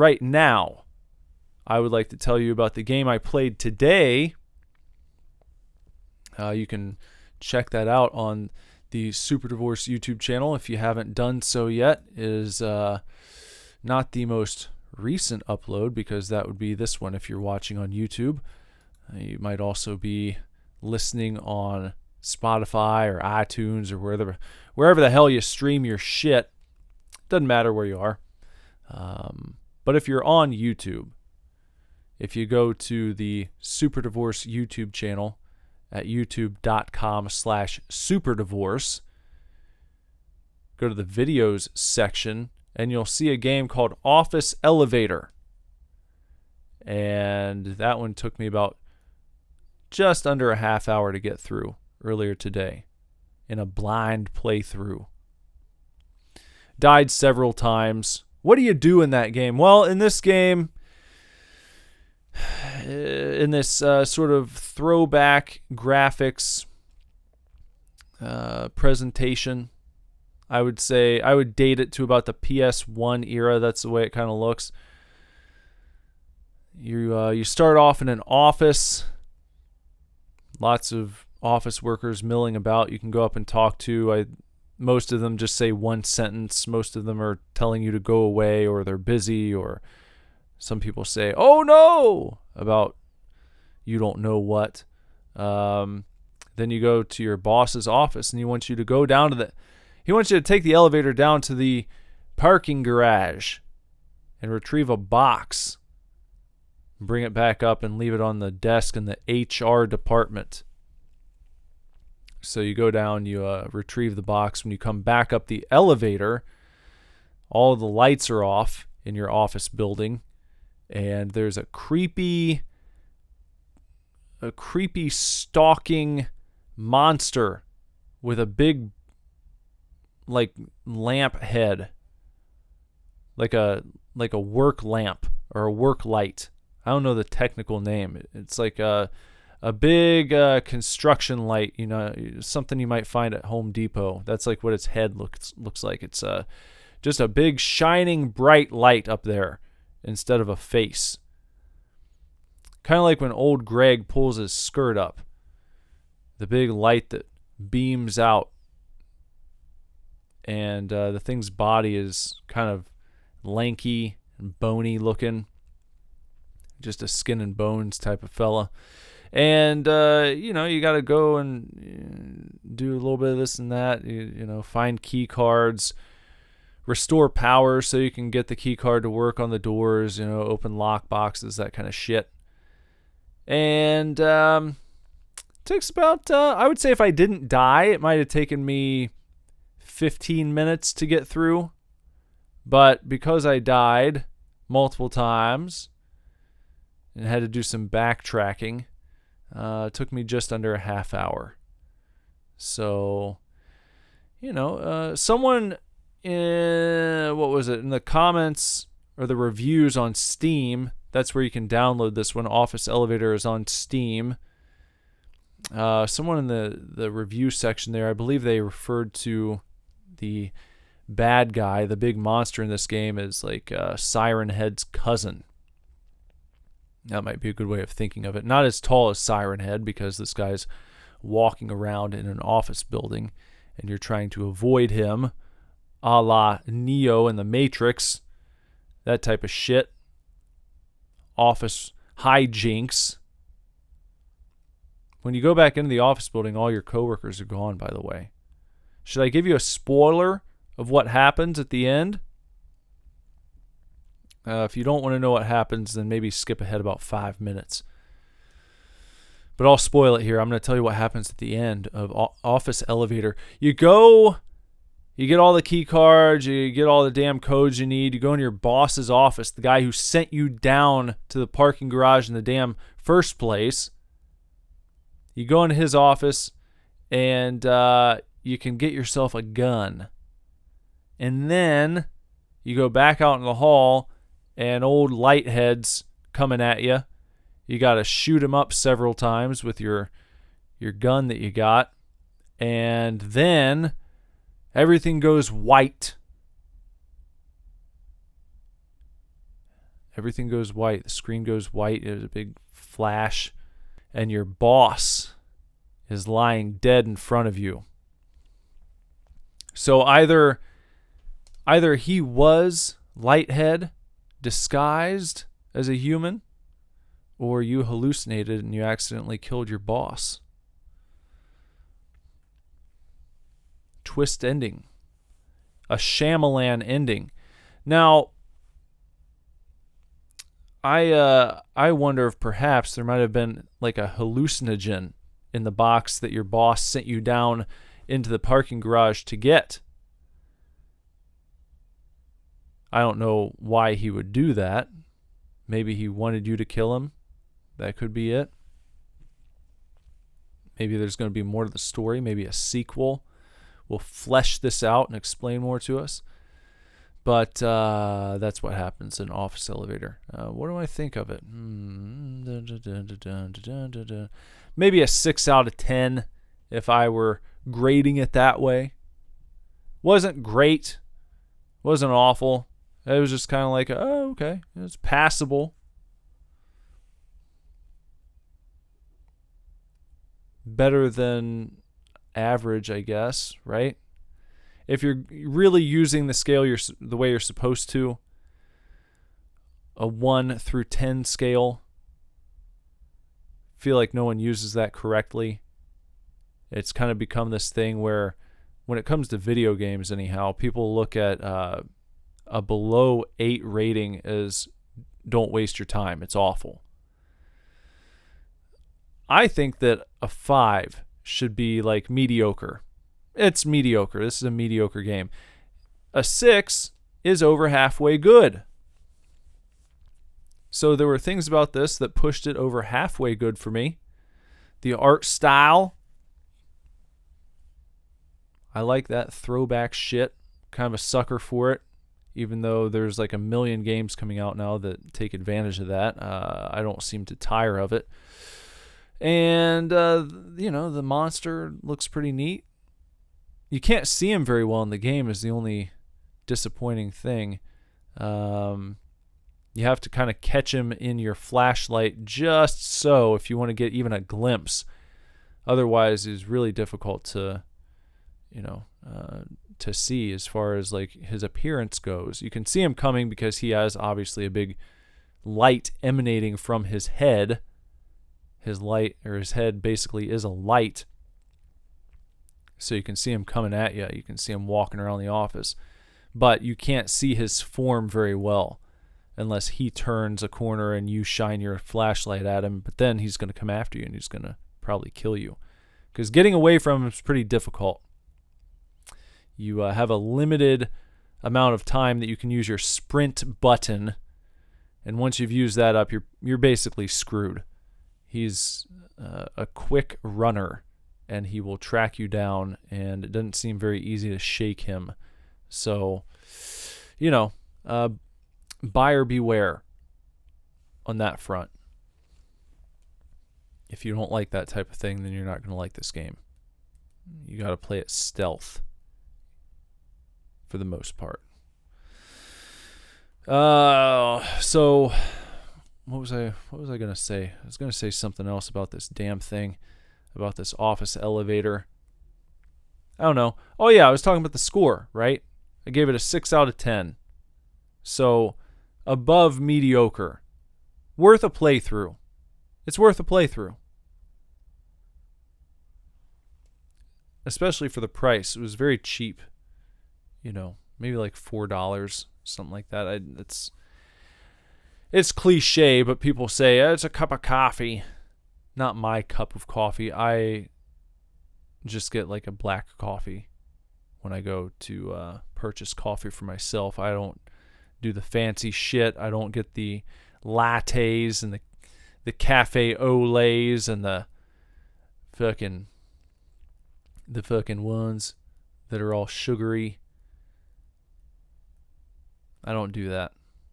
right now, I would like to tell you about the game I played today. You can check that out on the Superdivorce YouTube channel if you haven't done so yet. It is not the most recent upload, because that would be this one if you're watching on YouTube. You might also be listening on Spotify or iTunes or wherever the hell you stream your shit. Doesn't matter where you are. But if you're on YouTube, if you go to the Superdivorce YouTube channel at youtube.com/superdivorce, go to the videos section, and you'll see a game called Office Elevator. And that one took me about just under a half hour to get through earlier today in a blind playthrough. Died several times. What do you do in that game? Well, in this game, in this sort of throwback graphics presentation, I would say I would date it to about the PS1 era. That's the way it kind of looks. You start off in an office. Lots of office workers milling about. You can go up and talk to. Most of them just say one sentence. Most of them are telling you to go away, or they're busy, or some people say, "Oh no," about you don't know what. Then you go to your boss's office, and he wants you to go down to he wants you to take the elevator down to the parking garage and retrieve a box. Bring it back up and leave it on the desk in the HR department. So you go down, you retrieve the box. When you come back up the elevator, all of the lights are off in your office building, and there's a creepy stalking monster with a big lamp head, like a work lamp or a work light. I don't know the technical name. It's like a big construction light, something you might find at Home Depot. That's like what its head looks like. It's just a big shining bright light up there instead of a face. Kind of like when old Greg pulls his skirt up. The big light that beams out. And the thing's body is kind of lanky and bony looking. Just a skin and bones type of fella. And, you got to go and do a little bit of this and that. Find key cards. Restore power so you can get the key card to work on the doors. Open lock boxes, that kind of shit. And takes about, I would say if I didn't die, it might have taken me 15 minutes to get through. But because I died multiple times and had to do some backtracking, it took me just under a half hour. So, someone in, in the comments or the reviews on Steam, that's where you can download this one. Office Elevator is on Steam. Someone in the review section there, I believe they referred to the bad guy, the big monster in this game, as like Siren Head's cousin. That might be a good way of thinking of it. Not as tall as Siren Head, because this guy's walking around in an office building and you're trying to avoid him, a la Neo in the Matrix. That type of shit. Office hijinks. When you go back into the office building, all your coworkers are gone, by the way. Should I give you a spoiler of what happens at the end? If you don't want to know what happens, then maybe skip ahead about 5 minutes. But I'll spoil it here. I'm going to tell you what happens at the end of Office Elevator. You go, you get all the key cards, you get all the damn codes you need. You go in your boss's office, the guy who sent you down to the parking garage in the damn first place. You go into his office, and you can get yourself a gun. And then you go back out in the hall, and old Lighthead's coming at you. You got to shoot him up several times with your gun that you got. And then everything goes white. Everything goes white. The screen goes white. There's a big flash. And your boss is lying dead in front of you. So either he was Lighthead disguised as a human, or you hallucinated and you accidentally killed your boss. Twist ending. A Shyamalan ending. Now, I wonder if perhaps there might have been like a hallucinogen in the box that your boss sent you down into the parking garage to get. I don't know why he would do that. Maybe he wanted you to kill him. That could be it. Maybe there's going to be more to the story. Maybe a sequel will flesh this out and explain more to us. But that's what happens in an office elevator. What do I think of it? Maybe a 6 out of 10 if I were grading it that way. Wasn't great. Wasn't awful. It was just kind of like, oh, okay. It's passable. Better than average, I guess, right? If you're really using the scale the way you're supposed to, a 1 through 10 scale, feel like no one uses that correctly. It's kind of become this thing where when it comes to video games anyhow, people look at a below 8 rating as don't waste your time. It's awful. I think that a 5 should be like mediocre. It's mediocre. This is a mediocre game. A 6 is over halfway good. So there were things about this that pushed it over halfway good for me. The art style. I like that throwback shit. Kind of a sucker for it. Even though there's like a million games coming out now that take advantage of that. I don't seem to tire of it. And, the monster looks pretty neat. You can't see him very well in the game is the only disappointing thing. You have to kind of catch him in your flashlight just so if you want to get even a glimpse. Otherwise, it's really difficult to see as far as like his appearance goes. You can see him coming because he has obviously a big light emanating from his head. His head basically is a light. So you can see him coming at you. You can see him walking around the office. But you can't see his form very well unless he turns a corner and you shine your flashlight at him. But then he's going to come after you and he's going to probably kill you. Because getting away from him is pretty difficult. You have a limited amount of time that you can use your sprint button. And once you've used that up, you're basically screwed. He's a quick runner, and he will track you down, and it doesn't seem very easy to shake him. So, buyer beware on that front. If you don't like that type of thing, then you're not going to like this game. You got to play it stealth for the most part. So what was I going to say? I was going to say something else about this damn thing, about this office elevator. I don't know. Oh yeah, I was talking about the score, right? I gave it a 6 out of 10. So above mediocre. Worth a playthrough. It's worth a playthrough. Especially for the price. It was very cheap. Maybe like $4, something like that. It's cliche, but people say it's a cup of coffee. Not my cup of coffee. I just get like a black coffee when I go to purchase coffee for myself. I don't do the fancy shit. I don't get the lattes and the cafe au laits and the fucking ones that are all sugary. I don't do that.